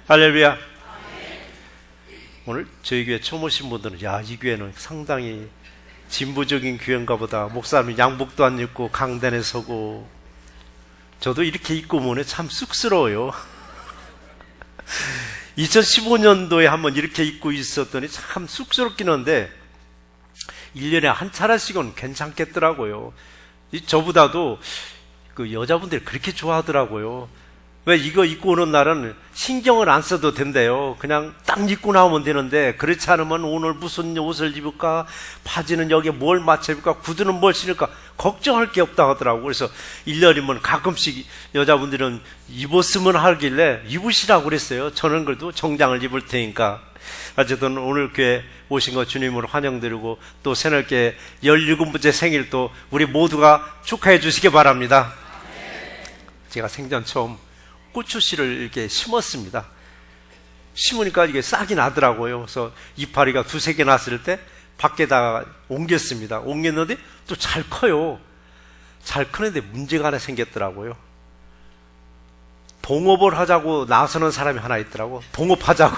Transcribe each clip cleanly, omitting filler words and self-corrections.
할렐루야. 오늘 저희 교회 처음 오신 분들은 야, 이 교회는 상당히 진보적인 교회인가 보다. 목사님 양복도 안 입고 강단에 서고. 저도 이렇게 입고 오면 참 쑥스러워요. 2015년도에 한번 이렇게 입고 있었더니 참 쑥스럽긴 한데 1년에 한 차례씩은 괜찮겠더라고요. 저보다도 그 여자분들이 그렇게 좋아하더라고요. 왜 이거 입고 오는 날은 신경을 안 써도 된대요. 그냥 딱 입고 나오면 되는데, 그렇지 않으면 오늘 무슨 옷을 입을까, 바지는 여기에 뭘 맞춰 입을까, 구두는 뭘 신을까 걱정할 게 없다 하더라고요. 그래서 1년이면 가끔씩 여자분들은 입었으면 하길래 입으시라고 그랬어요. 저는 그래도 정장을 입을 테니까. 어쨌든 오늘 교회 오신 거 주님으로 환영드리고, 또 새롭게 17번째 생일 또 우리 모두가 축하해 주시기 바랍니다. 제가 생전 처음 고추씨를 이렇게 심었습니다. 심으니까 이게 싹이 나더라고요. 그래서 이파리가 2-3개 났을 때 밖에다가 옮겼습니다. 옮겼는데 또 잘 커요. 잘 크는데 문제가 하나 생겼더라고요. 동업을 하자고 나서는 사람이 하나 있더라고. 동업하자고.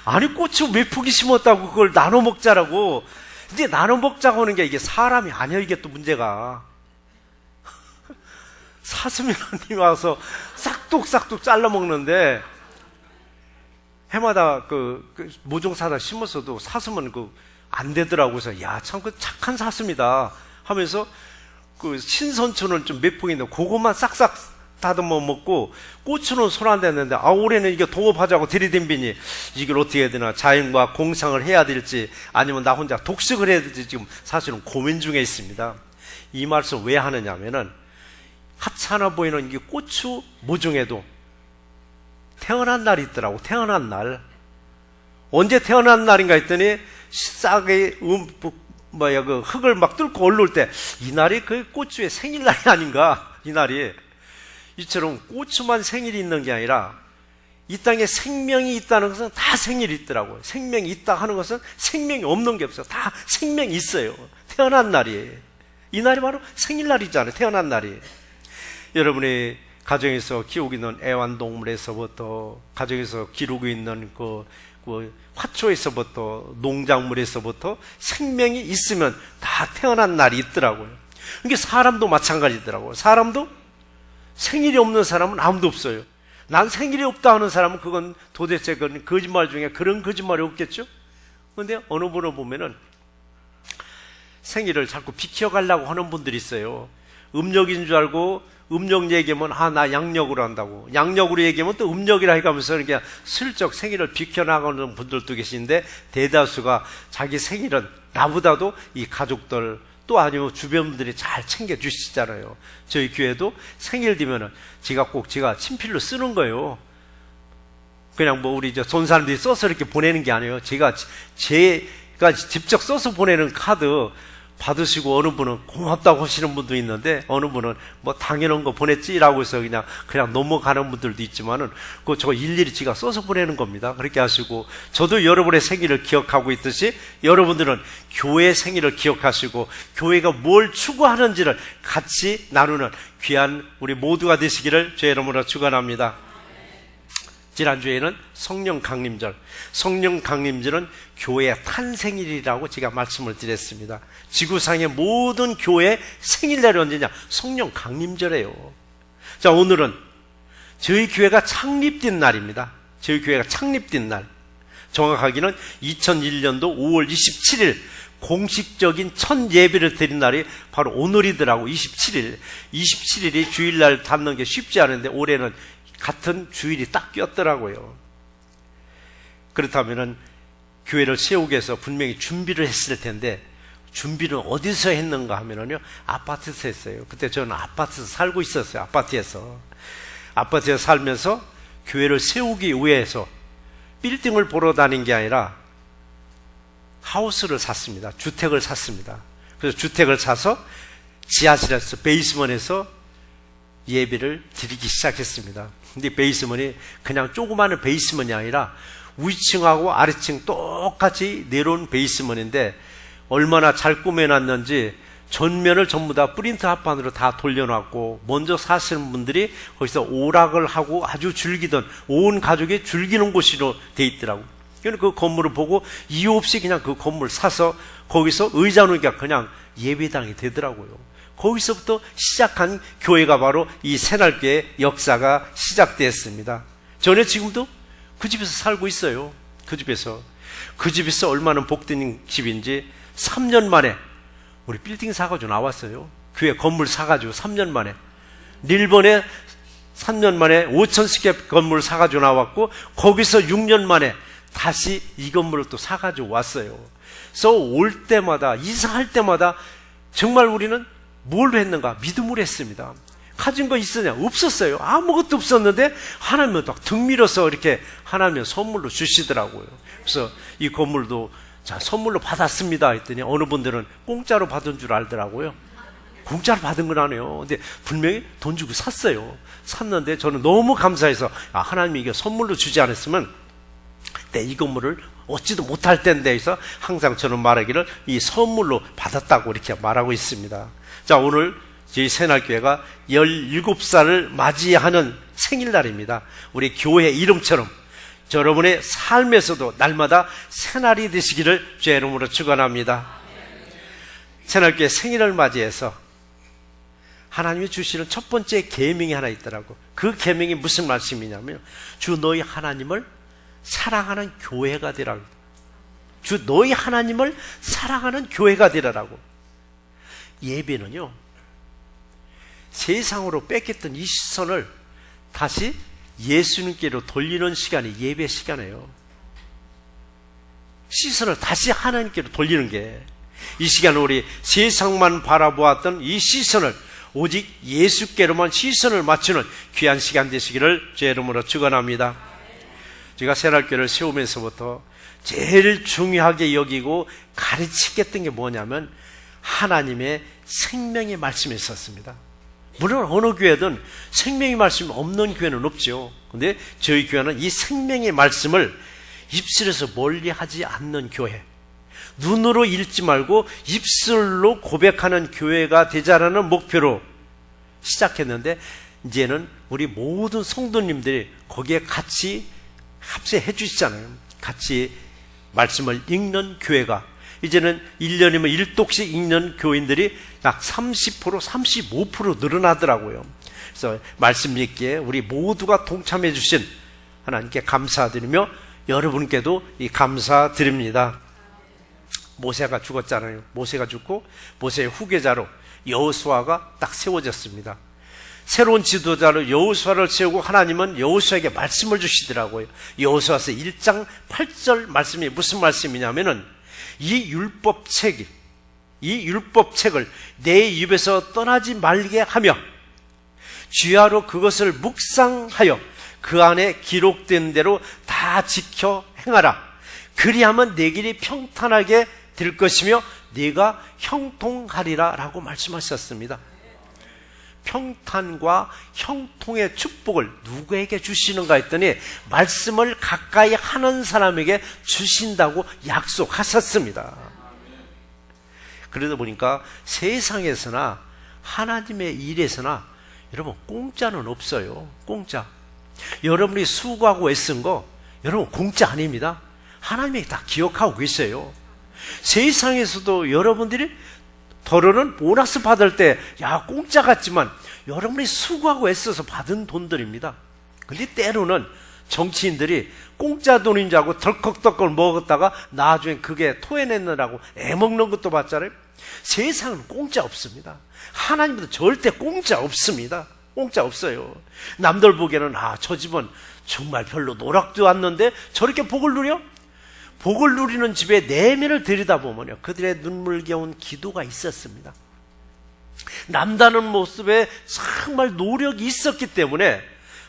아니, 고추 몇 포기 심었다고 그걸 나눠 먹자라고. 이제 나눠 먹자고 하는 게 이게 사람이 아니에요. 이게 또 문제가. 사슴이라님이 와서 싹둑싹둑 잘라 먹는데, 해마다 모종 사다 심었어도 사슴은 안 되더라고요. 그래서 야, 참 착한 사슴이다 하면서 신선초는 좀 몇 포기 있는데 그것만 싹싹 다듬어 먹고, 고추는 손 안 댔는데 올해는 이게 동업하자고 들이댐비니 이걸 어떻게 해야 되나, 자연과 공상을 해야 될지 아니면 나 혼자 독식을 해야 될지 지금 사실은 고민 중에 있습니다. 이 말씀 왜 하느냐면은, 하찮아 보이는 이 고추 모종에도 태어난 날이 있더라고. 태어난 날. 언제 태어난 날인가 했더니 싹의 흙을 막 뚫고 올라올 때, 이 날이 그 고추의 생일날이 아닌가. 이 날이. 이처럼 고추만 생일이 있는 게 아니라 이 땅에 생명이 있다는 것은 다 생일이 있더라고요. 생명이 있다 하는 것은 생명이 없는 게 없어요. 다 생명이 있어요. 태어난 날이에요. 이 날이 바로 생일날이잖아요. 태어난 날이. 여러분이 가정에서 키우고 있는 애완동물에서부터, 가정에서 기르고 있는 화초에서부터, 농작물에서부터 생명이 있으면 다 태어난 날이 있더라고요. 이게 사람도 마찬가지더라고요. 사람도 생일이 없는 사람은 아무도 없어요. 난 생일이 없다 하는 사람은 그건 도대체 거짓말 중에 그런 거짓말이 없겠죠? 그런데 어느 분을 보면은 생일을 자꾸 비켜가려고 하는 분들이 있어요. 음력인 줄 알고 음력 얘기하면 나 양력으로 한다고, 양력으로 얘기하면 또 음력이라 해가면서 그냥 슬쩍 생일을 비켜나가는 분들도 계신데, 대다수가 자기 생일은 나보다도 이 가족들 또 아니면 주변분들이 잘 챙겨주시잖아요. 저희 교회도 생일 되면은 제가 친필로 쓰는 거예요. 그냥 우리 돈 사람들이 써서 이렇게 보내는 게 아니에요. 제가 직접 써서 보내는 카드 받으시고, 어느 분은 고맙다고 하시는 분도 있는데, 어느 분은 당연한 거 보냈지라고 해서 그냥 넘어가는 분들도 있지만은, 저 일일이 제가 써서 보내는 겁니다. 그렇게 하시고, 저도 여러분의 생일을 기억하고 있듯이 여러분들은 교회 생일을 기억하시고, 교회가 뭘 추구하는지를 같이 나누는 귀한 우리 모두가 되시기를 주의 이름으로 축원합니다. 지난주에는 성령 강림절, 성령 강림절은 교회의 탄생일이라고 제가 말씀을 드렸습니다. 지구상의 모든 교회의 생일날이 언제냐? 성령 강림절이에요. 자, 오늘은 저희 교회가 창립된 날입니다. 저희 교회가 창립된 날, 정확하게는 2001년도 5월 27일 공식적인 첫 예배를 드린 날이 바로 오늘이더라고. 27일이 주일날 닿는 게 쉽지 않은데 올해는 같은 주일이 딱 꼈더라고요. 그렇다면은 교회를 세우기 위해서 분명히 준비를 했을 텐데, 준비를 어디서 했는가 하면은요, 아파트에서 했어요. 그때 저는 아파트에서 살고 있었어요. 아파트에서 살면서 교회를 세우기 위해서 빌딩을 보러 다닌 게 아니라 하우스를 샀습니다. 주택을 샀습니다. 그래서 주택을 사서 지하실에서, 베이스먼에서 예배를 드리기 시작했습니다. 근데 베이스먼이 그냥 조그마한 베이스먼이 아니라 위층하고 아래층 똑같이 내려온 베이스먼인데, 얼마나 잘 꾸며놨는지 전면을 전부 다 프린트 합판으로 다 돌려놨고, 먼저 사시는 분들이 거기서 오락을 하고 아주 즐기던, 온 가족이 즐기는 곳으로 돼 있더라고. 그러니까 그 건물을 보고 이유 없이 그냥 그 건물 사서 거기서 의자 놓으니까 그냥 예배당이 되더라고요. 거기서부터 시작한 교회가 바로 이 새날교회 역사가 시작되었습니다. 저는 지금도 그 집에서 살고 있어요. 그 집에서 얼마나 복된 집인지 3년 만에 우리 빌딩 사가지고 나왔어요. 교회 건물 사가지고 3년 만에. 일본에 3년 만에 5,000개 건물을 사가지고 나왔고, 거기서 6년 만에 다시 이 건물을 또 사가지고 왔어요. 그래서 올 때마다, 이사할 때마다 정말 우리는 뭘 했는가? 믿음으로 했습니다. 가진 거 있었냐? 없었어요. 아무것도 없었는데 하나님은 딱 등 밀어서 이렇게 하나님은 선물로 주시더라고요. 그래서 이 건물도 자, 선물로 받았습니다 했더니 어느 분들은 공짜로 받은 줄 알더라고요. 공짜로 받은 건 아니에요. 근데 분명히 돈 주고 샀어요. 샀는데 저는 너무 감사해서, 하나님이 이게 선물로 주지 않았으면 이 건물을 얻지도 못할 텐데 해서 항상 저는 말하기를 이 선물로 받았다고 이렇게 말하고 있습니다. 자, 오늘 저희 새날교회가 17살을 맞이하는 생일날입니다. 우리 교회 이름처럼 여러분의 삶에서도 날마다 새날이 되시기를 주의 이름으로 축원합니다. 새날교회 생일을 맞이해서 하나님이 주시는 첫 번째 계명이 하나 있더라고. 그 계명이 무슨 말씀이냐면, 주 너희 하나님을 사랑하는 교회가 되라고. 주 너희 하나님을 사랑하는 교회가 되라라고. 예배는요, 세상으로 뺏겼던 이 시선을 다시 예수님께로 돌리는 시간이 예배 시간이에요. 시선을 다시 하나님께로 돌리는 게, 이 시간 우리 세상만 바라보았던 이 시선을 오직 예수께로만 시선을 맞추는 귀한 시간 되시기를 주의 이름으로 축원합니다. 제가 새날교회를 세우면서부터 제일 중요하게 여기고 가르치겠던 게 뭐냐면 하나님의 생명의 말씀이 있었습니다. 물론 어느 교회든 생명의 말씀이 없는 교회는 없죠. 근데 저희 교회는 이 생명의 말씀을 입술에서 멀리 하지 않는 교회, 눈으로 읽지 말고 입술로 고백하는 교회가 되자라는 목표로 시작했는데, 이제는 우리 모든 성도님들이 거기에 같이 합세해 주시잖아요. 같이 말씀을 읽는 교회가, 이제는 1년이면 1독씩 읽는 교인들이 약 30%, 35% 늘어나더라고요. 그래서 말씀 읽기에 우리 모두가 동참해 주신 하나님께 감사드리며 여러분께도 이 감사드립니다. 모세가 죽었잖아요. 모세가 죽고 모세의 후계자로 여호수아가 딱 세워졌습니다. 새로운 지도자로 여호수아를 세우고 하나님은 여호수아에게 말씀을 주시더라고요. 여호수아서 1장 8절 말씀이 무슨 말씀이냐면은, 이 율법책을 내 입에서 떠나지 말게 하며 주야로 그것을 묵상하여 그 안에 기록된 대로 다 지켜 행하라. 그리하면 내 길이 평탄하게 될 것이며 네가 형통하리라 라고 말씀하셨습니다. 평탄과 형통의 축복을 누구에게 주시는가 했더니 말씀을 가까이 하는 사람에게 주신다고 약속하셨습니다. 그러다 보니까 세상에서나 하나님의 일에서나 여러분 공짜는 없어요. 공짜. 여러분이 수고하고 애쓴 거 여러분 공짜 아닙니다. 하나님이 다 기억하고 계세요. 세상에서도 여러분들이 더러는 보너스 받을 때 공짜 같지만 여러분이 수고하고 애써서 받은 돈들입니다. 근데 때로는 정치인들이 공짜 돈인 줄 알고 덜컥덜컥 먹었다가 나중에 그게 토해내느라고 애먹는 것도 봤잖아요. 세상은 공짜 없습니다. 하나님도 절대 공짜 없습니다. 공짜 없어요. 남들 보기에는 저 집은 정말 별로 노력도 않는데 저렇게 복을 누려? 복을 누리는 집에 내면을 들여다보면요, 그들의 눈물겨운 기도가 있었습니다. 남다른 모습에 정말 노력이 있었기 때문에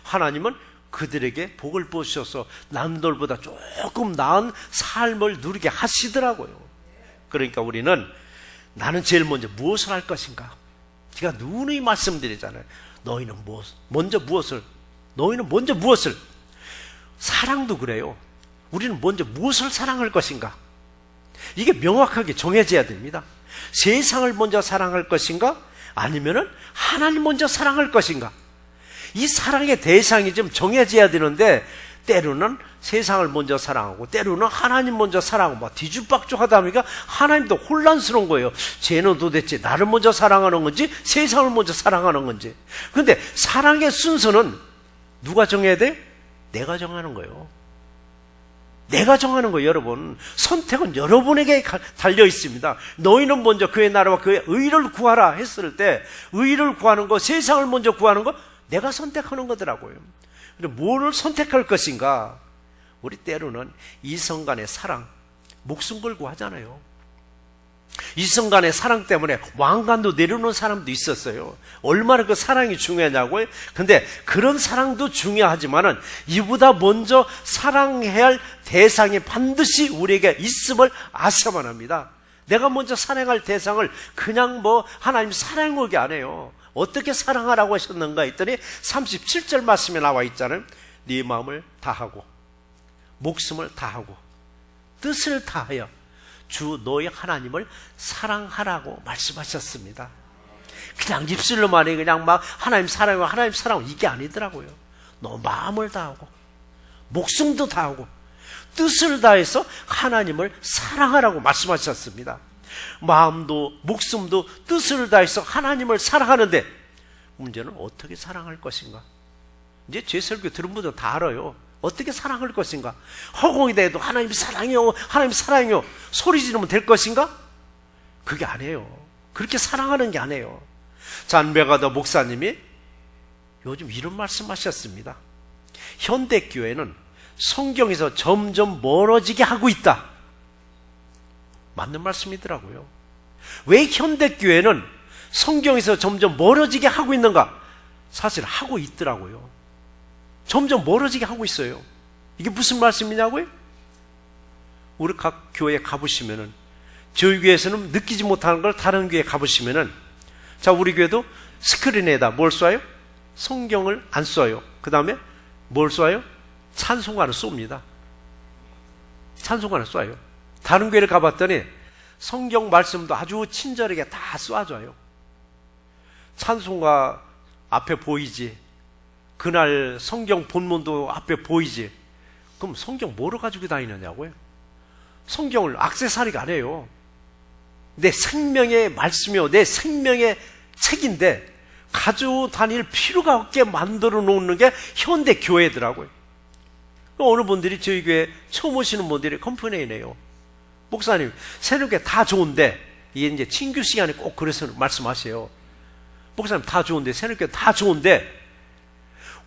하나님은 그들에게 복을 부으셔서 남들보다 조금 나은 삶을 누리게 하시더라고요. 그러니까 우리는 나는 제일 먼저 무엇을 할 것인가? 제가 누누이 말씀드리잖아요. 너희는 먼저 무엇을? 사랑도 그래요. 우리는 먼저 무엇을 사랑할 것인가? 이게 명확하게 정해져야 됩니다. 세상을 먼저 사랑할 것인가? 아니면은 하나님 먼저 사랑할 것인가? 이 사랑의 대상이 좀 정해져야 되는데 때로는 세상을 먼저 사랑하고 때로는 하나님 먼저 사랑하고 막 뒤죽박죽하다 보니까 하나님도 혼란스러운 거예요. 쟤는 도대체 나를 먼저 사랑하는 건지 세상을 먼저 사랑하는 건지. 그런데 사랑의 순서는 누가 정해야 돼? 내가 정하는 거예요. 내가 정하는 거예요. 여러분, 선택은 여러분에게 달려 있습니다. 너희는 먼저 그의 나라와 그의 의를 구하라 했을 때 의를 구하는 거, 세상을 먼저 구하는 거 내가 선택하는 거더라고요. 근데 뭐를 선택할 것인가? 우리 때로는 이성 간의 사랑, 목숨 걸고 하잖아요. 이성 간의 사랑 때문에 왕관도 내려놓은 사람도 있었어요. 얼마나 그 사랑이 중요하냐고요. 근데 그런 사랑도 중요하지만은 이보다 먼저 사랑해야 할 대상이 반드시 우리에게 있음을 아셔야만 합니다. 내가 먼저 사랑할 대상을 그냥 뭐 하나님 사랑하게 안 해요. 어떻게 사랑하라고 하셨는가 했더니 37절 말씀에 나와 있잖아요. 네 마음을 다하고 목숨을 다하고 뜻을 다하여 주 너희 하나님을 사랑하라고 말씀하셨습니다. 그냥 입술로만이 그냥 막 하나님 사랑하고 하나님 사랑하고 이게 아니더라고요. 너 마음을 다하고 목숨도 다하고 뜻을 다해서 하나님을 사랑하라고 말씀하셨습니다. 마음도 목숨도 뜻을 다해서 하나님을 사랑하는데 문제는 어떻게 사랑할 것인가? 이제 제 설교 들은 분들은 다 알아요. 어떻게 사랑할 것인가? 허공이 돼도 하나님 사랑해요, 하나님 사랑해요 소리 지르면 될 것인가? 그게 아니에요. 그렇게 사랑하는 게 아니에요. 잔베가더 목사님이 요즘 이런 말씀하셨습니다. 현대교회는 성경에서 점점 멀어지게 하고 있다. 맞는 말씀이더라고요. 왜 현대교회는 성경에서 점점 멀어지게 하고 있는가? 사실 하고 있더라고요. 점점 멀어지게 하고 있어요. 이게 무슨 말씀이냐고요? 우리 각 교회에 가보시면은 저희 교회에서는 느끼지 못하는 걸 다른 교회에 가보시면은 자, 우리 교회도 스크린에다 뭘 쏴요? 성경을 안 쏴요. 그 다음에 뭘 쏴요? 찬송가를 쏩니다. 찬송가를 쏴요. 다른 교회를 가봤더니 성경 말씀도 아주 친절하게 다 쏴줘요. 찬송가 앞에 보이지. 그날 성경 본문도 앞에 보이지. 그럼 성경 뭐로 가지고 다니느냐고요? 성경을 액세서리가 아니에요. 내 생명의 말씀이요, 내 생명의 책인데 가지고 다닐 필요가 없게 만들어 놓는 게 현대 교회더라고요. 어느 분들이 저희 교회 처음 오시는 분들이 컴플레인해요. 목사님, 새롭게 다 좋은데, 이게 이제 친교 시간에 꼭 그래서 말씀하세요. 목사님, 다 좋은데, 새롭게 다 좋은데,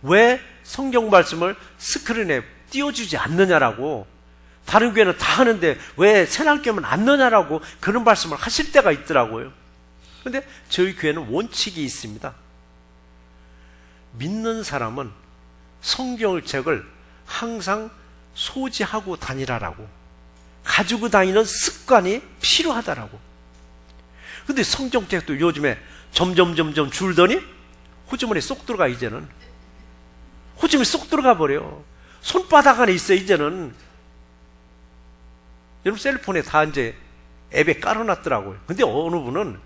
왜 성경 말씀을 스크린에 띄워주지 않느냐라고, 다른 교회는 다 하는데 왜 새랑교회는 안 넣냐라고 그런 말씀을 하실 때가 있더라고요. 그런데 저희 교회는 원칙이 있습니다. 믿는 사람은 성경을 책을 항상 소지하고 다니라라고, 가지고 다니는 습관이 필요하다라고. 근데 성경책도 요즘에 점점 줄더니 호주머니에 쏙 들어가. 이제는 호주머니에 쏙 들어가 버려. 손바닥 안에 있어. 이제는 여러분 셀폰에 다 이제 앱에 깔아놨더라고요. 근데 어느 분은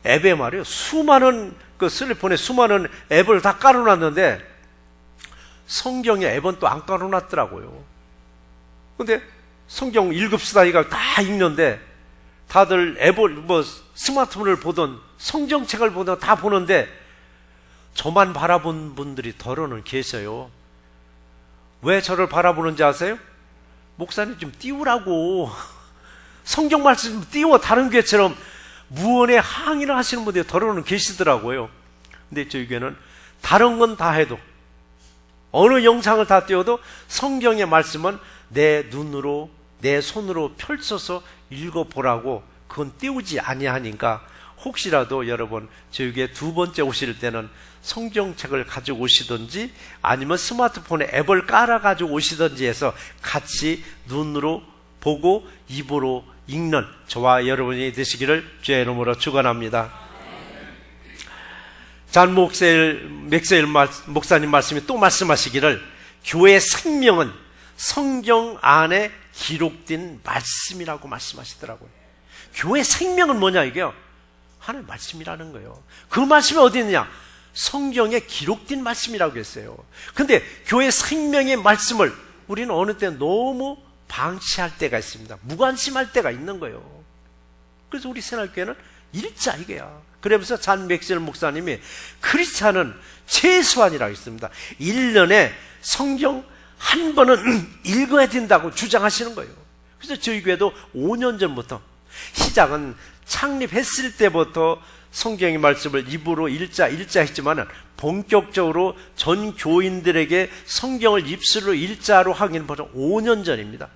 앱에 말이에요, 수많은 그 셀폰에 수많은 앱을 다 깔아놨는데 성경의 앱은 또 안 깔아놨더라고요. 근데 성경 1급수다이가 다 읽는데 다들 앱을 뭐 스마트폰을 보던 성경책을 보던 다 보는데 저만 바라본 분들이 더러는 계셔요. 왜 저를 바라보는지 아세요? 목사님 좀 띄우라고. 성경 말씀 좀 띄워. 다른 교회처럼 무언의 항의를 하시는 분들이 더러는 계시더라고요. 근데 저희 교회는 다른 건 다 해도, 어느 영상을 다 띄워도 성경의 말씀은 내 눈으로 내 손으로 펼쳐서 읽어보라고, 그건 띄우지 아니하니까 혹시라도 여러분 저희 교회 두 번째 오실 때는 성경책을 가지고 오시든지 아니면 스마트폰에 앱을 깔아 가지고 오시든지 해서 같이 눈으로 보고 입으로 읽는 저와 여러분이 되시기를 주의 이름으로 축원합니다. 잔 맥세일 목사님 말씀이 또 말씀하시기를 교회의 생명은 성경 안에 기록된 말씀이라고 말씀하시더라고요. 교회 생명은 뭐냐 이게요? 하나님의 말씀이라는 거예요. 그 말씀이 어디 있느냐? 성경에 기록된 말씀이라고 했어요. 근데 교회 생명의 말씀을 우리는 어느 때 너무 방치할 때가 있습니다. 무관심할 때가 있는 거예요. 그래서 우리 새날교회는 읽자 이거야. 그러면서 잔 맥셀 목사님이 크리스찬은 최소한이라고 했습니다. 1년에 성경 한 번은 읽어야 된다고 주장하시는 거예요. 그래서 저희 교회도 5년 전부터, 시작은 창립했을 때부터 성경의 말씀을 입으로 읽자 했지만은 본격적으로 전 교인들에게 성경을 입술로 읽자로 하기는 벌써 5년 전입니다.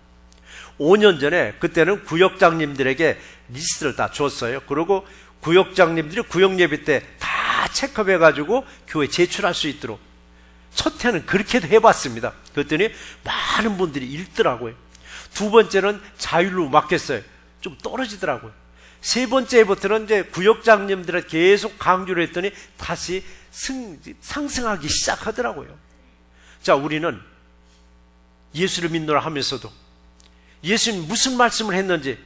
5년 전에 그때는 구역장님들에게 리스트를 다 줬어요. 그리고 구역장님들이 구역예배 때 다 체크해가지고 교회 제출할 수 있도록 첫 해는 그렇게도 해봤습니다. 그랬더니 많은 분들이 읽더라고요. 두 번째는 자율로 맡겼어요. 좀 떨어지더라고요. 세 번째부터는 이제 구역장님들한테 계속 강조를 했더니 다시 상승하기 시작하더라고요. 자, 우리는 예수를 믿노라 하면서도 예수님 무슨 말씀을 했는지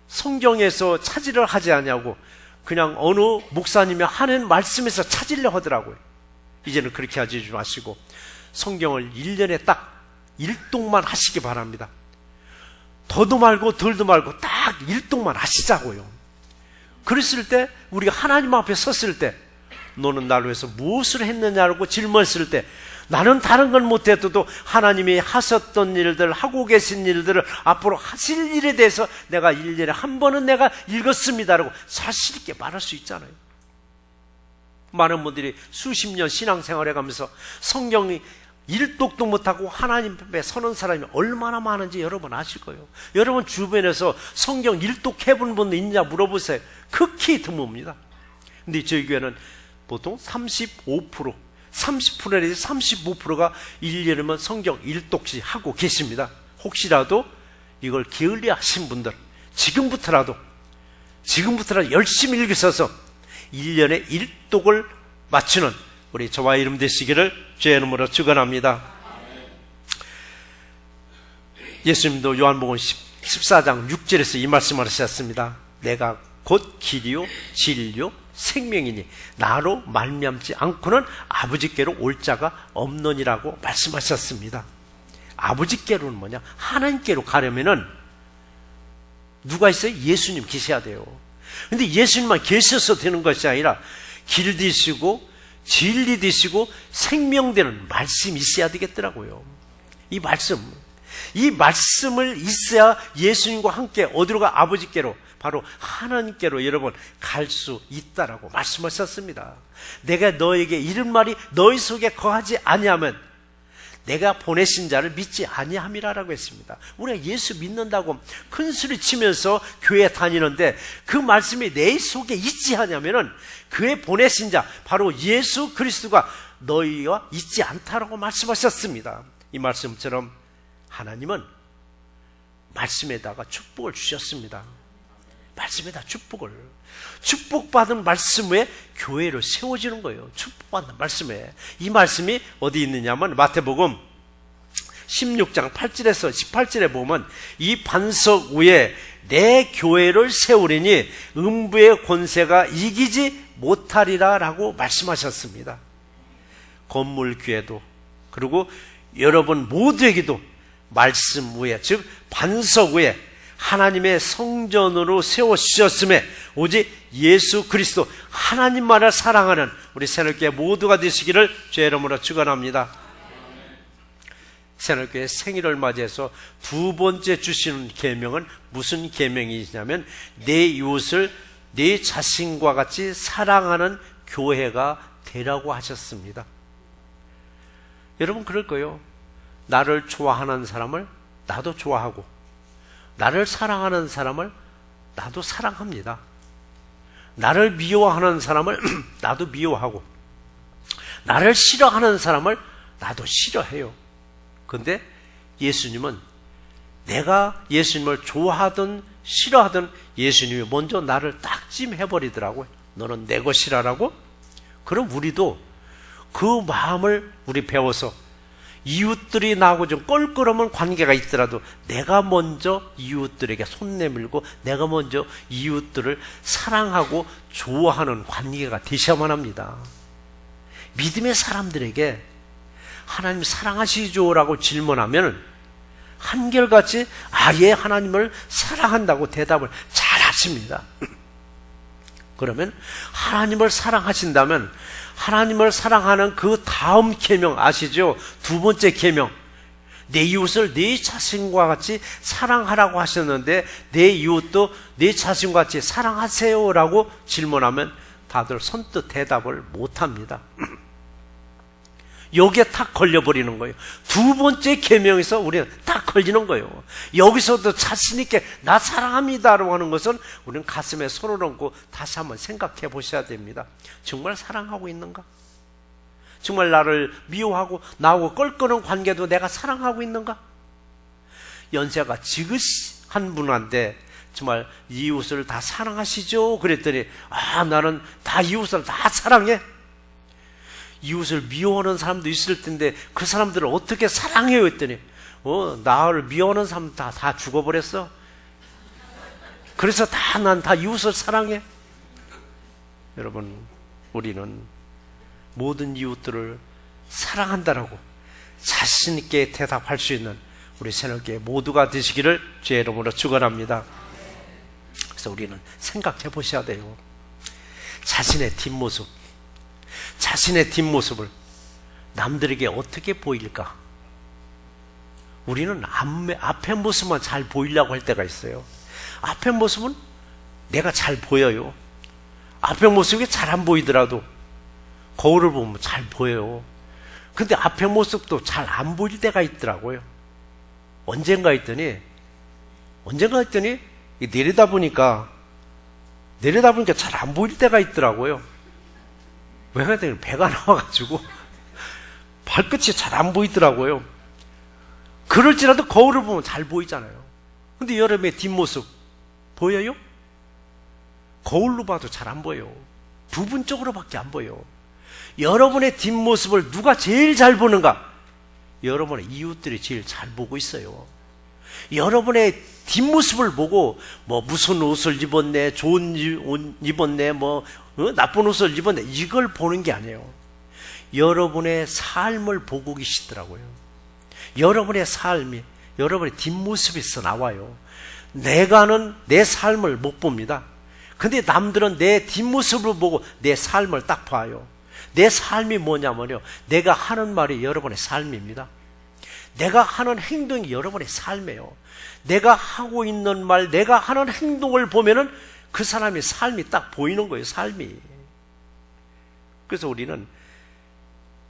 성경에서 찾으려 하지 않냐고 그냥 어느 목사님이 하는 말씀에서 찾으려 하더라고요. 이제는 그렇게 하지 마시고 성경을 1년에 딱 1독만 하시기 바랍니다. 더도 말고 덜도 말고 딱 1독만 하시자고요. 그랬을 때 우리가 하나님 앞에 섰을 때 너는 나를 위해서 무엇을 했느냐고 질문했을 때 나는 다른 건 못해도 하나님이 하셨던 일들, 하고 계신 일들을 앞으로 하실 일에 대해서 내가 1년에 한 번은 내가 읽었습니다라고 사실 있게 말할 수 있잖아요. 많은 분들이 수십 년 신앙생활 해가면서 성경이 1독도 못하고 하나님 앞에 서는 사람이 얼마나 많은지 여러분 아실 거예요. 여러분 주변에서 성경 1독 해본 분 있냐 물어보세요. 극히 드뭅니다. 근데 저희 교회는 보통 30% 내지 35%가 1년이면 성경 1독씩 하고 계십니다. 혹시라도 이걸 게을리 하신 분들 지금부터라도 열심히 읽으셔서 1년에 1독을 맞추는 우리 저와 이름 되시기를 주의 이름으로 축원합니다. 예수님도 요한복음 14장 6절에서 이 말씀을 하셨습니다. 내가 곧 길이요 진리요 생명이니 나로 말미암지 않고는 아버지께로 올 자가 없느니라고 말씀하셨습니다. 아버지께로는 뭐냐? 하나님께로 가려면은 누가 있어요? 예수님 계셔야 돼요. 근데 예수님만 계셔서 되는 것이 아니라 길 되시고 진리 되시고 생명되는 말씀이 있어야 되겠더라고요. 이 말씀을 있어야 예수님과 함께 어디로 가? 아버지께로, 바로 하나님께로 여러분 갈 수 있다라고 말씀하셨습니다. 내가 너에게 이른 말이 너희 속에 거하지 아니하면 내가 보내신 자를 믿지 아니함이라고 했습니다. 우리가 예수 믿는다고 큰 소리 치면서 교회 다니는데 그 말씀이 내 속에 있지 않냐면은 그의 보내신 자 바로 예수 그리스도가 너희와 있지 않다라고 말씀하셨습니다. 이 말씀처럼 하나님은 말씀에다가 축복을 주셨습니다. 말씀에다 축복받은 말씀에 교회를 세워지는 거예요. 축복받는 말씀에. 이 말씀이 어디 있느냐면 마태복음 16장 8절에서 18절에 보면 이 반석 위에 내 교회를 세우리니 음부의 권세가 이기지 못하리라 라고 말씀하셨습니다. 건물 교회도 그리고 여러분 모두에게도 말씀 위에, 즉 반석 위에 하나님의 성전으로 세워주셨음에 오직 예수 그리스도 하나님만을 사랑하는 우리 새날교회 모두가 되시기를 주의 이름으로 축원합니다. 새날교회 생일을 맞이해서 두 번째 주시는 계명은 무슨 계명이냐면 내 이웃을 내 자신과 같이 사랑하는 교회가 되라고 하셨습니다. 여러분 그럴 거예요. 나를 좋아하는 사람을 나도 좋아하고 나를 사랑하는 사람을 나도 사랑합니다. 나를 미워하는 사람을 나도 미워하고 나를 싫어하는 사람을 나도 싫어해요. 그런데 예수님은 내가 예수님을 좋아하든 싫어하든 예수님이 먼저 나를 딱짐해버리더라고요. 너는 내 것이라라고. 그럼 우리도 그 마음을 우리 배워서 이웃들이 나하고 좀 껄끄러운 관계가 있더라도 내가 먼저 이웃들에게 손 내밀고 내가 먼저 이웃들을 사랑하고 좋아하는 관계가 되셔야만 합니다. 믿음의 사람들에게 하나님 사랑하시죠? 라고 질문하면 한결같이 예, 하나님을 사랑한다고 대답을 잘 하십니다. 그러면 하나님을 사랑하신다면 하나님을 사랑하는 그 다음 계명 아시죠? 두 번째 계명, 내 이웃을 내 자신과 같이 사랑하라고 하셨는데 내 이웃도 내 자신과 같이 사랑하세요 라고 질문하면 다들 선뜻 대답을 못합니다. 여기에 탁 걸려버리는 거예요. 두 번째 계명에서 우리는 딱 걸리는 거예요. 여기서도 자신 있게 나 사랑합니다라고 하는 것은 우리는 가슴에 손을 얹고 다시 한번 생각해 보셔야 됩니다. 정말 사랑하고 있는가? 정말 나를 미워하고 나하고 껄끄러운 관계도 내가 사랑하고 있는가? 연세가 지긋한 분한테 정말 이웃을 다 사랑하시죠? 그랬더니 나는 다 이웃을 다 사랑해. 이웃을 미워하는 사람도 있을 텐데 그 사람들을 어떻게 사랑해요? 했더니 나를 미워하는 사람 다 죽어버렸어. 그래서 난 다 이웃을 사랑해. 여러분, 우리는 모든 이웃들을 사랑한다라고 자신 있게 대답할 수 있는 우리 새롭게 모두가 되시기를 주의 이름으로 축원합니다. 그래서 우리는 생각해 보셔야 돼요. 자신의 뒷모습을 남들에게 어떻게 보일까? 우리는 앞의 모습만 잘 보이려고 할 때가 있어요. 앞의 모습은 내가 잘 보여요. 앞의 모습이 잘 안 보이더라도 거울을 보면 잘 보여요. 근데 앞의 모습도 잘 안 보일 때가 있더라고요. 언젠가 했더니 내려다 보니까 잘 안 보일 때가 있더라고요. 왜 그랬더니 배가 나와가지고 발끝이 잘 안 보이더라고요. 그럴지라도 거울을 보면 잘 보이잖아요. 근데 여러분의 뒷모습 보여요? 거울로 봐도 잘 안 보여요. 부분적으로밖에 안 보여요. 여러분의 뒷모습을 누가 제일 잘 보는가? 여러분의 이웃들이 제일 잘 보고 있어요. 여러분의 뒷모습을 보고 무슨 옷을 입었네, 좋은 옷 입었네, 나쁜 옷을 입었네, 이걸 보는 게 아니에요. 여러분의 삶을 보고 계시더라고요. 여러분의 삶이 여러분의 뒷모습에서 나와요. 내가는 내 삶을 못 봅니다. 근데 남들은 내 뒷모습을 보고 내 삶을 딱 봐요. 내 삶이 뭐냐면요, 내가 하는 말이 여러분의 삶입니다. 내가 하는 행동이 여러분의 삶이에요. 내가 하고 있는 말, 내가 하는 행동을 보면은 그 사람의 삶이 딱 보이는 거예요, 삶이. 그래서 우리는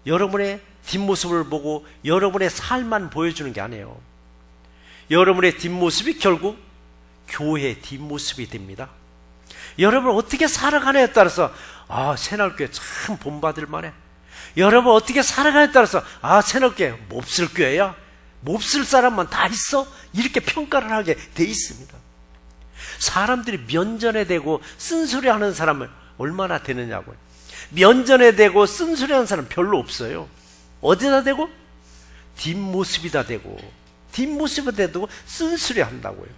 여러분의 뒷모습을 보고 여러분의 삶만 보여주는 게 아니에요. 여러분의 뒷모습이 결국 교회의 뒷모습이 됩니다. 여러분 어떻게 살아가냐에 따라서 새날교회 참 본받을 만해. 여러분 어떻게 살아가냐에 따라서 새날교회 몹쓸 교회야, 몹쓸 사람만 다 있어, 이렇게 평가를 하게 돼 있습니다. 사람들이 면전에 대고 쓴소리하는 사람은 얼마나 되느냐고요. 면전에 대고 쓴소리하는 사람 별로 없어요. 어디다 대고? 뒷모습이다 대고, 뒷모습에다 대고 쓴소리한다고요.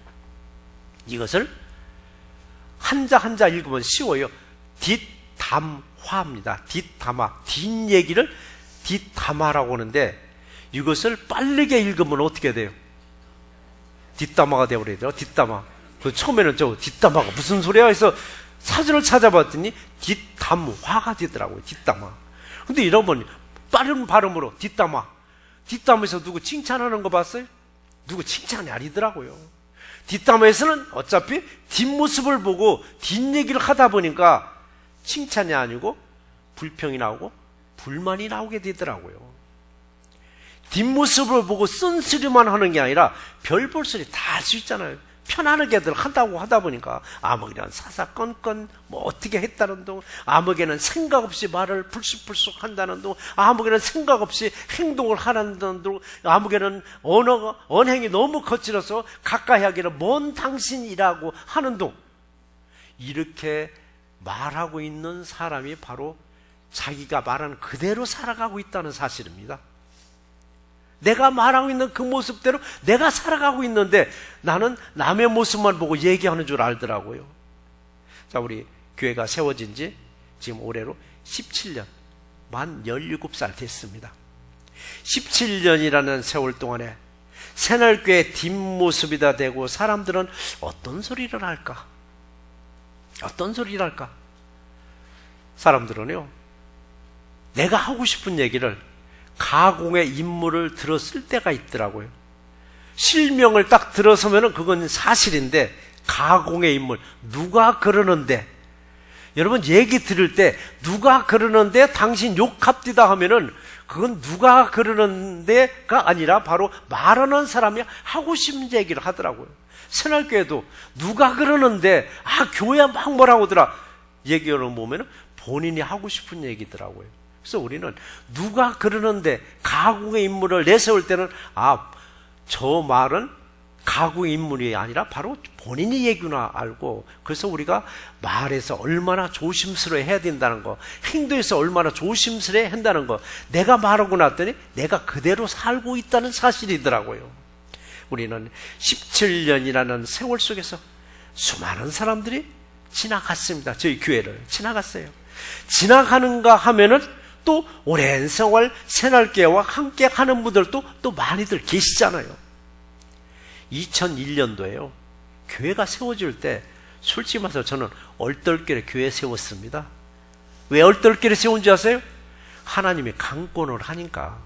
이것을 한자 한자 읽으면 쉬워요. 뒷담화입니다. 뒷담화, 뒷얘기를 뒷담화라고 하는데, 이것을 빠르게 읽으면 어떻게 돼요? 뒷담화가 되어버려야 돼요. 뒷담화. 처음에는 뒷담화가 무슨 소리야 해서 사전을 찾아봤더니 뒷담화가 되더라고요. 뒷담화. 근데 여러분 빠른 발음으로 뒷담화에서 누구 칭찬하는 거 봤어요? 누구 칭찬이 아니더라고요. 뒷담화에서는 어차피 뒷모습을 보고 뒷얘기를 하다 보니까 칭찬이 아니고 불평이 나오고 불만이 나오게 되더라고요. 뒷모습을 보고 쓴소리만 하는 게 아니라 별 볼 소리 다 할 수 있잖아요. 편안하게들 한다고 하다 보니까 아무개는 사사건건 어떻게 했다는 둥, 아무개는 생각 없이 말을 불쑥불쑥 한다는 둥, 아무개는 생각 없이 행동을 하는 둥, 아무개는 언행이 너무 거칠어서 가까이 하기는 먼 당신이라고 하는 둥, 이렇게 말하고 있는 사람이 바로 자기가 말하는 그대로 살아가고 있다는 사실입니다. 내가 말하고 있는 그 모습대로 내가 살아가고 있는데 나는 남의 모습만 보고 얘기하는 줄 알더라고요. 자, 우리 교회가 세워진 지 지금 올해로 17년, 만 17살 됐습니다. 17년이라는 세월 동안에 새날교회 뒷모습이다 되고 사람들은 어떤 소리를 할까? 어떤 소리를 할까? 사람들은요, 내가 하고 싶은 얘기를 가공의 인물을 들었을 때가 있더라고요. 실명을 딱 들어서면은 그건 사실인데 가공의 인물, 누가 그러는데, 여러분 얘기 들을 때 누가 그러는데 당신 욕합디다 하면은 그건 누가 그러는데가 아니라 바로 말하는 사람이 하고 싶은 얘기를 하더라고요. 새날교회도 누가 그러는데 교회 막 뭐라고더라 얘기하는 보면은 본인이 하고 싶은 얘기더라고요. 그래서 우리는 누가 그러는데 가공의 인물을 내세울 때는 저 말은 가공의 인물이 아니라 바로 본인이 얘기구나 알고, 그래서 우리가 말에서 얼마나 조심스러워 해야 된다는 거, 행동에서 얼마나 조심스러워 한다는 거, 내가 말하고 났더니 내가 그대로 살고 있다는 사실이더라고요. 우리는 17년이라는 세월 속에서 수많은 사람들이 지나갔습니다. 저희 교회를 지나갔어요. 지나가는가 하면은 또 오랜 세월 새날교회와 함께 하는 분들도 또 많이들 계시잖아요. 2001년도에요. 교회가 세워질 때 솔직히 말해서 저는 얼떨결에 교회 세웠습니다. 왜 얼떨결에 세운지 아세요? 하나님이 강권을 하니까.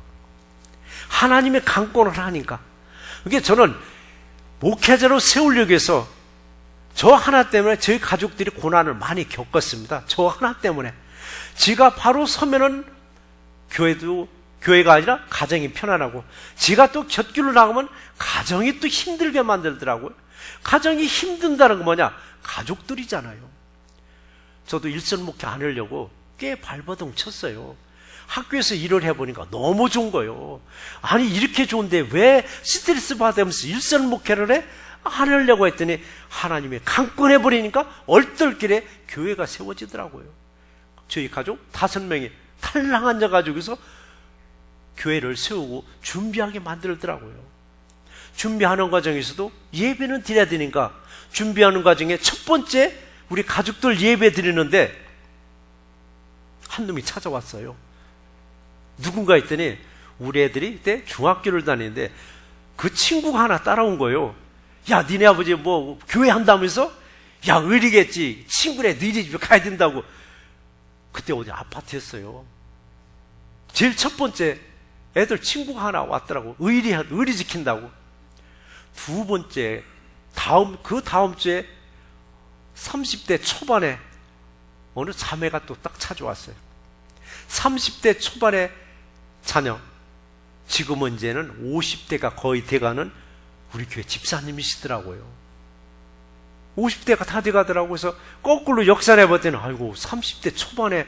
하나님이 강권을 하니까. 그게 저는 목회자로 세우려고 해서 저 하나 때문에 저희 가족들이 고난을 많이 겪었습니다. 저 하나 때문에. 지가 바로 서면은 교회가 아니라 가정이 편안하고, 지가 또 곁길로 나가면 가정이 또 힘들게 만들더라고요. 가정이 힘든다는 건 뭐냐? 가족들이잖아요. 저도 일선 목회 안 하려고 꽤 발버둥 쳤어요. 학교에서 일을 해보니까 너무 좋은 거예요. 아니 이렇게 좋은데 왜 스트레스 받으면서 일선 목회를 해? 안 하려고 했더니 하나님이 강권해버리니까 얼떨결에 교회가 세워지더라고요. 저희 가족 5명이 탈랑 앉아가지고서 교회를 세우고 준비하게 만들더라고요. 준비하는 과정에서도 예배는 드려야 되니까 준비하는 과정에 첫 번째 우리 가족들 예배 드리는데 한 놈이 찾아왔어요. 누군가 했더니 우리 애들이 그때 중학교를 다니는데 그 친구가 하나 따라온 거예요. 야, 니네 아버지 뭐 교회 한다면서? 야, 의리겠지. 친구네 너희 집에 가야 된다고. 그때 어디 아파트였어요. 제일 첫 번째 애들 친구가 하나 왔더라고. 의리 지킨다고. 두 번째, 그 다음 주에 30대 초반에 어느 자매가 또 딱 찾아왔어요. 30대 초반의 자녀, 지금은 이제는 50대가 거의 돼가는 우리 교회 집사님이시더라고요. 50대가 다 돼가더라고요. 그래서 거꾸로 역산해봤더니 아이고 30대 초반에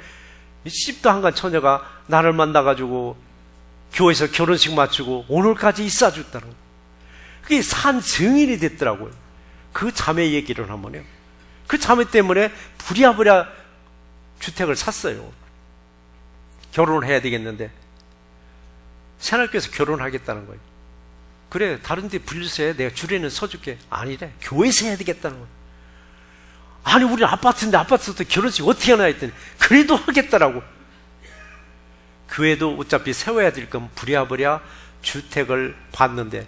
시집도 안 간 처녀가 나를 만나가지고 교회에서 결혼식 마치고 오늘까지 있어줬다는, 그게 산 증인이 됐더라고요. 그 자매 얘기를 하면요, 그 자매 때문에 부랴부랴 주택을 샀어요. 결혼을 해야 되겠는데 새날교회에서 결혼하겠다는 거예요. 그래, 다른 데 불려서 해. 내가 줄에는 서줄게. 아니래, 교회에서 해야 되겠다는 거예요. 아니 우리 아파트인데 아파트부터 결혼식 어떻게 하나 했더니 그래도 하겠다라고. 교회도 어차피 세워야 될 건 부랴부랴 주택을 봤는데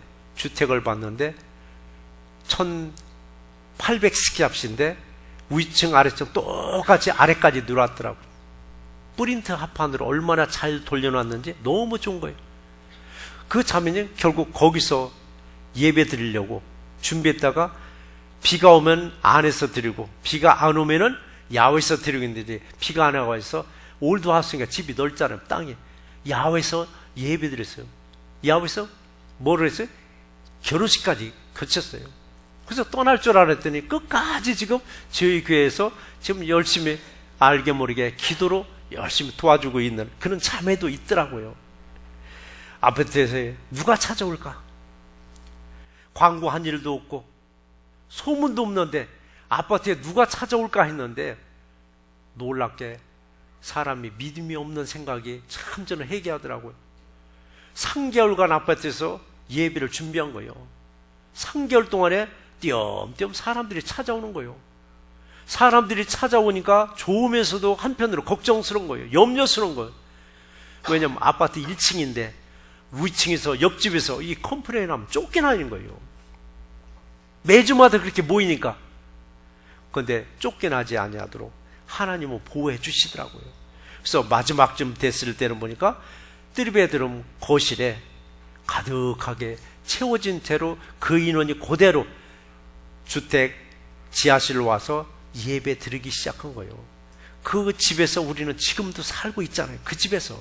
1800스퀘어핏인데 위층 아래층 똑같이 아래까지 들어왔더라고. 프린트 합판으로 얼마나 잘 돌려놨는지 너무 좋은 거예요. 그 자매는 결국 거기서 예배 드리려고 준비했다가 비가 오면 안에서 드리고 비가 안 오면은 야외에서 드리고 있는데 비가 안 와서 올드하우스니까 집이 넓잖아요. 땅이. 야외에서 예배 드렸어요. 야외에서 뭐를 했어요? 결혼식까지 거쳤어요. 그래서 떠날 줄 알았더니 끝까지 지금 저희 교회에서 지금 열심히 알게 모르게 기도로 열심히 도와주고 있는 그런 자매도 있더라고요. 아파트에서 누가 찾아올까? 광고한 일도 없고 소문도 없는데 아파트에 누가 찾아올까 했는데 놀랍게 사람이 믿음이 없는 생각이 참 저는 회개하더라고요. 3개월간 아파트에서 예배를 준비한 거예요. 3개월 동안에 띄엄띄엄 사람들이 찾아오는 거예요. 사람들이 찾아오니까 좋으면서도 한편으로 걱정스러운 거예요. 염려스러운 거예요. 왜냐면 아파트 1층인데 위층에서 옆집에서 이 컴플레인 하면 쫓겨나는 거예요. 매주마다 그렇게 모이니까. 그런데 쫓겨나지 아니하도록 하나님은 보호해 주시더라고요. 그래서 마지막쯤 됐을 때는 보니까 뜰배들은 거실에 가득하게 채워진 채로 그 인원이 그대로 주택 지하실로 와서 예배 드리기 시작한 거예요. 그 집에서 우리는 지금도 살고 있잖아요. 그 집에서.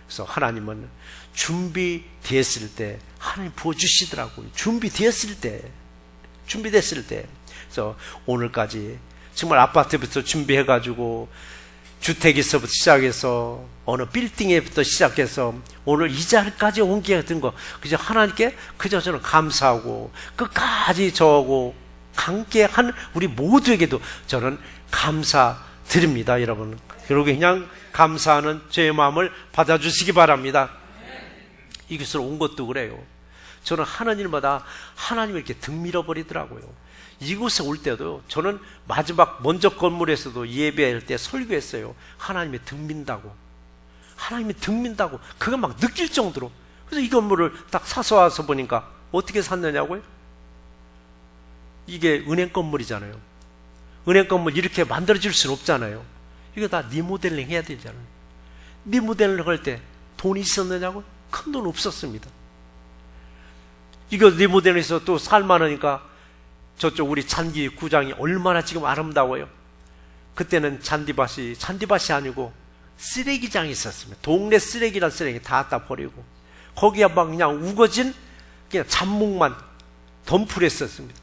그래서 하나님은 준비됐을 때 하나님 부어주시더라고요. 준비됐을 때. 그래서 오늘까지 정말 아파트부터 준비해가지고 주택에서부터 시작해서 어느 빌딩에부터 시작해서 오늘 이 자리까지 옮기게 된 거, 그저 하나님께 그저 저는 감사하고 끝까지 저하고 함께한 우리 모두에게도 저는 감사드립니다, 여러분. 그리고 그냥 감사하는 제 마음을 받아주시기 바랍니다. 이곳으로 온 것도 그래요. 저는 하나님마다 하나님을 이렇게 등 밀어버리더라고요. 이곳에 올 때도 저는 마지막 먼저 건물에서도 예배할 때 설교했어요. 하나님의 등 민다고. 하나님의 등 민다고. 그거 막 느낄 정도로. 그래서 이 건물을 딱 사서 와서 보니까 어떻게 샀느냐고요? 이게 은행 건물이잖아요. 은행 건물 이렇게 만들어질 수는 없잖아요. 이거 다 리모델링 해야 되잖아요. 리모델링 할 때 돈이 있었느냐고요? 큰 돈 없었습니다. 이거 리모델링해서 또 살만하니까 저쪽 우리 잔디 구장이 얼마나 지금 아름다워요. 그때는 잔디밭이 아니고 쓰레기장이 있었습니다. 동네 쓰레기란 쓰레기 다 갖다 버리고 거기에 막 그냥 우거진 그냥 잡목만 덤프를 했었습니다.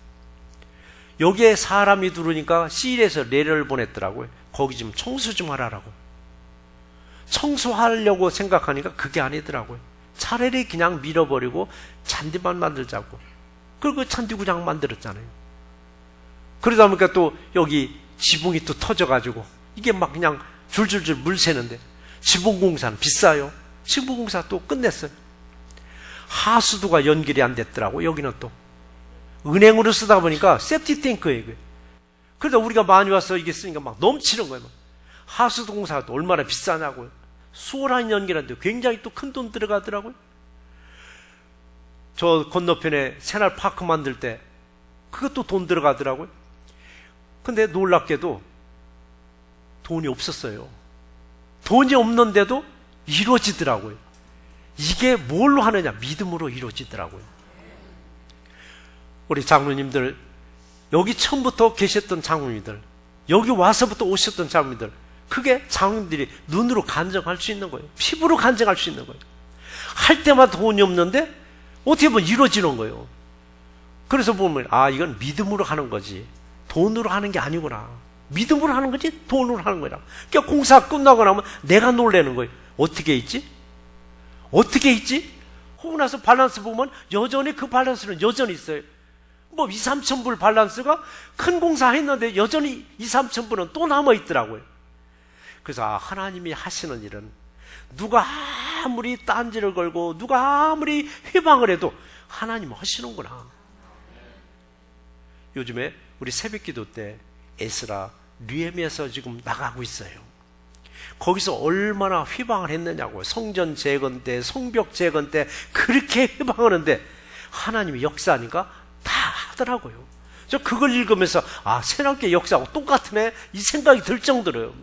여기에 사람이 들어오니까 시일에서 레를 보냈더라고요. 거기 좀 청소 좀 하라고. 청소하려고 생각하니까 그게 아니더라고요. 차라리 그냥 밀어버리고 잔디만 만들자고. 그리고 잔디구장 만들었잖아요. 그러다 보니까 또 여기 지붕이 또 터져가지고 이게 막 그냥 줄줄줄 물 새는데 지붕공사는 비싸요. 지붕공사 또 끝냈어요. 하수도가 연결이 안 됐더라고. 여기는 또 은행으로 쓰다 보니까 세프티 탱크예요. 그러다 우리가 많이 와서 이게 쓰니까 막 넘치는 거예요. 하수도 공사가 또 얼마나 비싸냐고요. 수월한 연결하는데 굉장히 또 큰 돈 들어가더라고요. 저 건너편에 새날파크 만들 때 그것도 돈 들어가더라고요. 근데 놀랍게도 돈이 없었어요. 돈이 없는데도 이루어지더라고요. 이게 뭘로 하느냐? 믿음으로 이루어지더라고요. 우리 장로님들, 여기 처음부터 계셨던 장로님들, 여기 와서부터 오셨던 장로님들, 그게 장로님들이 눈으로 간증할 수 있는 거예요. 피부로 간증할 수 있는 거예요. 할 때마다 돈이 없는데 어떻게 보면 이루어지는 거예요. 그래서 보면 이건 믿음으로 하는 거지 돈으로 하는 게 아니구나. 믿음으로 하는 거지 돈으로 하는 거야. 그러니까 공사 끝나고 나면 내가 놀라는 거예요. 어떻게 있지? 하고 나서 밸런스 보면 여전히 그 밸런스는 여전히 있어요. 뭐 2, 3천 불 밸런스가 큰 공사 했는데 여전히 2, 3천 불은 또 남아있더라고요. 그래서 하나님이 하시는 일은 누가 아무리 딴지를 걸고 누가 아무리 회방을 해도 하나님은 하시는구나. 요즘에 우리 새벽기도 때 에스라, 느헤미야에서 지금 나가고 있어요. 거기서 얼마나 회방을 했느냐고요. 성전 재건 때, 성벽 재건 때 그렇게 회방하는데 하나님이 역사하니까 다 하더라고요. 저 그걸 읽으면서 새롭게 역사하고 똑같으네 이 생각이 들 정도로요.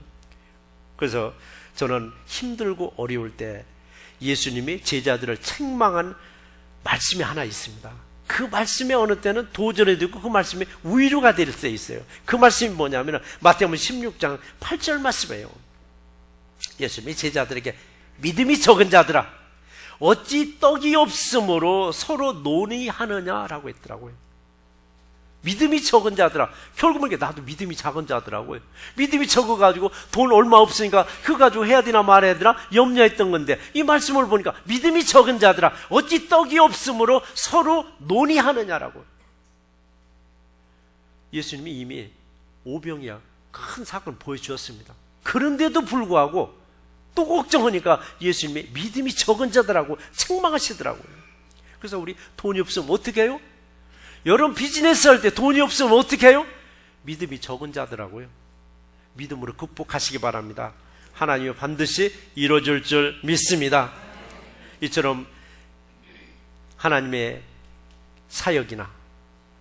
그래서 저는 힘들고 어려울 때 예수님이 제자들을 책망한 말씀이 하나 있습니다. 그 말씀이 어느 때는 도전이 되고 그 말씀이 위로가 될 때 있어요. 그 말씀이 뭐냐면 마태복음 16장 8절 말씀이에요. 예수님이 제자들에게 믿음이 적은 자들아 어찌 떡이 없으므로 서로 논의하느냐라고 했더라고요. 믿음이 적은 자들아. 결국은 이게 나도 믿음이 작은 자더라고요. 믿음이 적어가지고 돈 얼마 없으니까 그거 가지고 해야 되나 말아야 되나 염려했던 건데 이 말씀을 보니까 믿음이 적은 자들아 어찌 떡이 없으므로 서로 논의하느냐라고. 예수님이 이미 오병이어 큰 사건을 보여주었습니다. 그런데도 불구하고 또 걱정하니까 예수님이 믿음이 적은 자들하고 책망하시더라고요. 그래서 우리 돈이 없으면 어떻게 해요? 여러분 비즈니스 할 때 돈이 없으면 어떻게 해요? 믿음이 적은 자들하고요. 믿음으로 극복하시기 바랍니다. 하나님이 반드시 이루어질 줄 믿습니다. 이처럼 하나님의 사역이나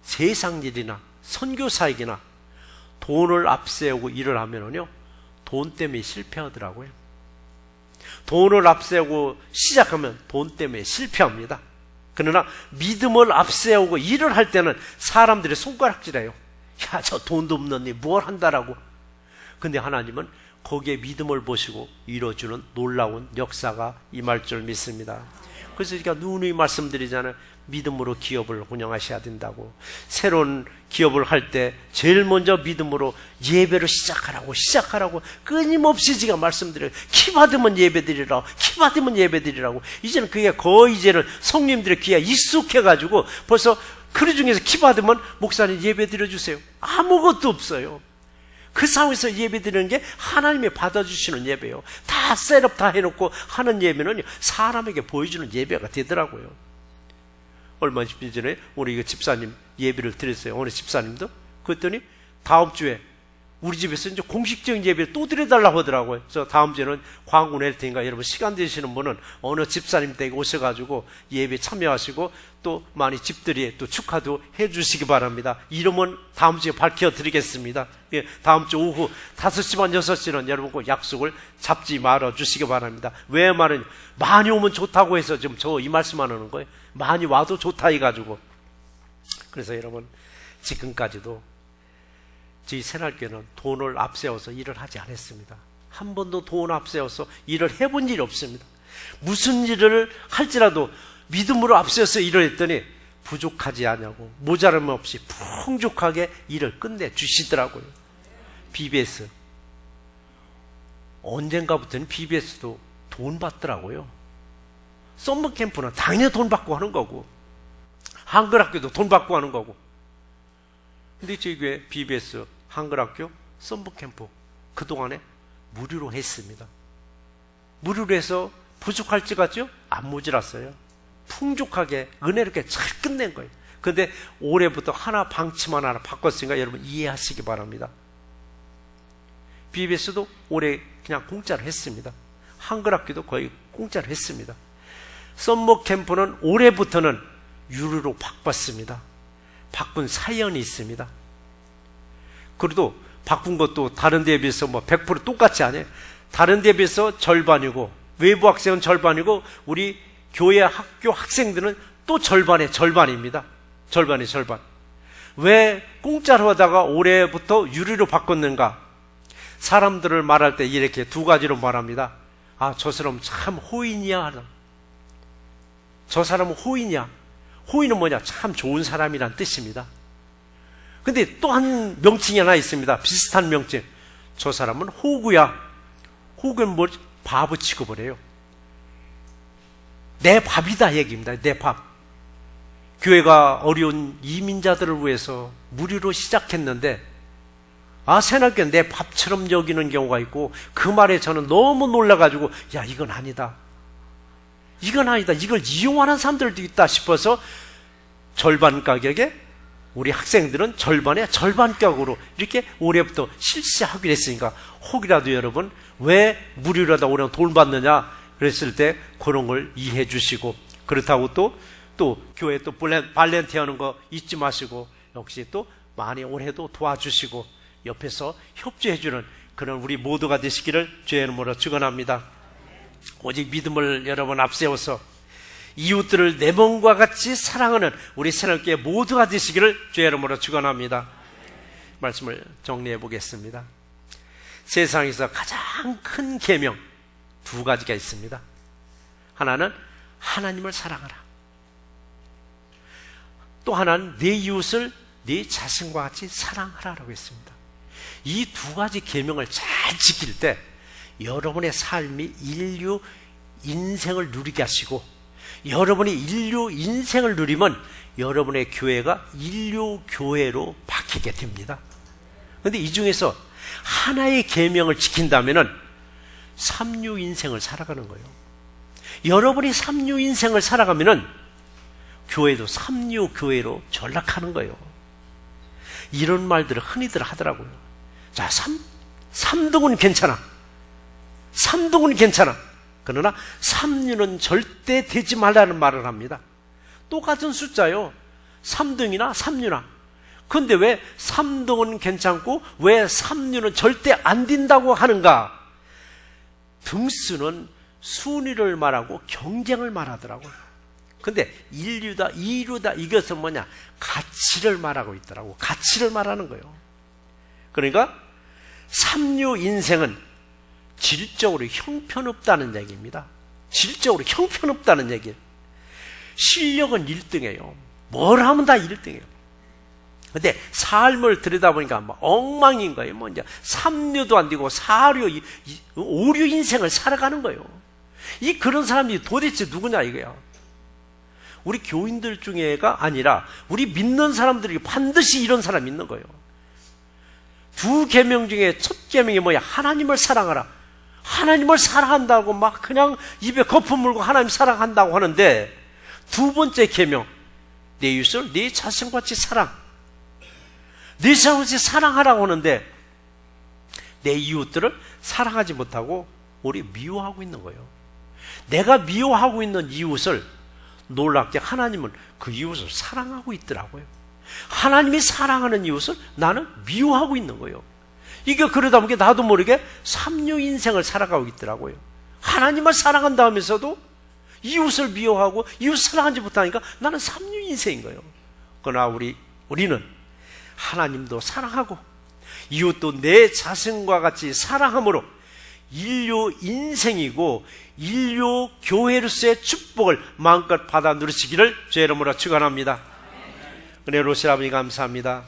세상 일이나 선교 사역이나 돈을 앞세우고 일을 하면요, 돈 때문에 실패하더라고요. 돈을 앞세우고 시작하면 돈 때문에 실패합니다. 그러나 믿음을 앞세우고 일을 할 때는 사람들이 손가락질해요. 야, 저 돈도 없는 니 뭘 한다라고. 근데 하나님은 거기에 믿음을 보시고 이뤄주는 놀라운 역사가 임할 줄 믿습니다. 그래서 제가 누누이 말씀드리잖아요. 믿음으로 기업을 운영하셔야 된다고. 새로운 기업을 할 때 제일 먼저 믿음으로 예배를 시작하라고 끊임없이 제가 말씀드려요. 키 받으면 예배드리라고, 키 받으면 예배드리라고. 이제는 그게 거의 이제는 성님들의 귀에 익숙해가지고 벌써 그 중에서 키 받으면 목사님 예배드려 주세요. 아무것도 없어요. 그 상황에서 예배드리는 게 하나님이 받아주시는 예배예요. 다 셋업 다 해놓고 하는 예배는 사람에게 보여주는 예배가 되더라고요. 얼마 전에 우리 이거 집사님 예배를 드렸어요. 어느 집사님도. 그랬더니 다음 주에 우리 집에서 이제 공식적인 예배를 또 드려달라고 하더라고요. 그래서 다음 주에는 광고 낼 테니까 여러분 시간 되시는 분은 어느 집사님 댁에 오셔가지고 예배 참여하시고 또 많이 집들이 또 축하도 해주시기 바랍니다. 이름은 다음 주에 밝혀드리겠습니다. 예, 다음 주 오후 5시 반 6시는 여러분 꼭 약속을 잡지 말아 주시기 바랍니다. 왜 말은 많이 오면 좋다고 해서 지금 저 이 말씀만 하는 거예요. 많이 와도 좋다 해가지고. 그래서 여러분 지금까지도 저희 새날교회는 돈을 앞세워서 일을 하지 않았습니다. 한 번도 돈 앞세워서 일을 해본 일이 없습니다. 무슨 일을 할지라도 믿음으로 앞세워서 일을 했더니 부족하지 않냐고 모자람 없이 풍족하게 일을 끝내주시더라고요. BBS 언젠가부터는 BBS도 돈 받더라고요. 썸머캠프는 당연히 돈 받고 하는 거고 한글학교도 돈 받고 하는 거고. 근데 저희 교회 BBS 한글학교 썸머캠프 그동안에 무료로 했습니다. 무료로 해서 부족할지 같죠? 안 모자랐어요. 풍족하게 은혜롭게 잘 끝낸 거예요. 그런데 올해부터 하나 방침만 하나 바꿨으니까 여러분 이해하시기 바랍니다. BBS도 올해 그냥 공짜로 했습니다. 한글학교도 거의 공짜로 했습니다. 썸머캠프는 올해부터는 유료로 바꿨습니다. 바꾼 사연이 있습니다. 그래도 바꾼 것도 다른 데에 비해서 100% 똑같지 않아요. 다른 데에 비해서 절반이고 외부 학생은 절반이고 우리 교회 학교 학생들은 또 절반의 절반입니다. 절반의 절반. 왜 공짜로 하다가 올해부터 유료로 바꿨는가? 사람들을 말할 때 이렇게 두 가지로 말합니다. 아, 저 사람 참 호인이야. 저 사람은 호인이야. 호인은 뭐냐? 참 좋은 사람이란 뜻입니다. 근데 또 한 명칭이 하나 있습니다. 비슷한 명칭. 저 사람은 호구야. 호구는 뭐 바보 취급을 해요. 내 밥이다 얘기입니다. 내 밥. 교회가 어려운 이민자들을 위해서 무료로 시작했는데 새날교회는 내 밥처럼 여기는 경우가 있고 그 말에 저는 너무 놀라가지고 야 이건 아니다. 이건 아니다. 이걸 이용하는 사람들도 있다 싶어서 절반 가격에 우리 학생들은 절반에 절반 격으로 이렇게 올해부터 실시하기로 했으니까 혹이라도 여러분 왜 무료로 하다 올해 돈 받느냐 그랬을 때 그런 걸 이해해 주시고 그렇다고 또 교회 또 발렌티 하는 거 잊지 마시고 역시 또 많이 올해도 도와주시고 옆에서 협조해 주는 그런 우리 모두가 되시기를 주의 이름으로 축원합니다. 오직 믿음을 여러분 앞세워서 이웃들을 내 몸과 같이 사랑하는 우리 새날교회 모두가 되시기를 주의 이름으로 축원합니다. 말씀을 정리해 보겠습니다. 세상에서 가장 큰 계명 두 가지가 있습니다. 하나는 하나님을 사랑하라. 또 하나는 내 이웃을 내 자신과 같이 사랑하라라고 했습니다. 이 두 가지 계명을 잘 지킬 때 여러분의 삶이 인류 인생을 누리게 하시고 여러분이 인류 인생을 누리면 여러분의 교회가 인류 교회로 바뀌게 됩니다. 그런데 이 중에서 하나의 계명을 지킨다면은 삼류 인생을 살아가는 거예요. 여러분이 삼류 인생을 살아가면은 교회도 삼류 교회로 전락하는 거예요. 이런 말들을 흔히들 하더라고요. 자, 삼등은 괜찮아. 삼등은 괜찮아. 그러나 삼류는 절대 되지 말라는 말을 합니다. 똑같은 숫자요. 3등이나 3류나. 그런데 왜 3등은 괜찮고 왜 3류는 절대 안 된다고 하는가? 등수는 순위를 말하고 경쟁을 말하더라고요. 근데 1류다, 2류다, 이것은 뭐냐? 가치를 말하고 있더라고. 가치를 말하는 거예요. 그러니까 3류 인생은 질적으로 형편없다는 얘기입니다. 질적으로 형편없다는 얘기예요. 실력은 1등이에요. 뭘 하면 다 1등이에요. 근데 삶을 들여다보니까 뭐 엉망인 거예요. 뭐 이제 3류도 안 되고 4류, 5류 인생을 살아가는 거예요. 그런 사람이 도대체 누구냐 이거야. 우리 교인들 중에가 아니라 우리 믿는 사람들이 반드시 이런 사람이 있는 거예요. 두 계명 중에 첫 계명이 뭐야? 하나님을 사랑하라. 하나님을 사랑한다고 막 그냥 입에 거품 물고 하나님 사랑한다고 하는데, 두 번째 계명, 내 이웃을 내 자신같이 사랑. 내 자신같이 사랑하라고 하는데 내 이웃들을 사랑하지 못하고 우리 미워하고 있는 거예요. 내가 미워하고 있는 이웃을, 놀랍게 하나님은 그 이웃을 사랑하고 있더라고요. 하나님이 사랑하는 이웃을 나는 미워하고 있는 거예요. 이게 그러다 보니까 나도 모르게 삼류 인생을 살아가고 있더라고요. 하나님을 사랑한다 하면서도 이웃을 미워하고 이웃 사랑하지 못하니까 나는 삼류 인생인 거예요. 그러나 우리는 하나님도 사랑하고 이웃도 내 자신과 같이 사랑함으로 인류 인생이고 인류 교회로서의 축복을 마음껏 받아 누리시기를 주의 이름으로 축원합니다. 은혜로우신 아버지 감사합니다.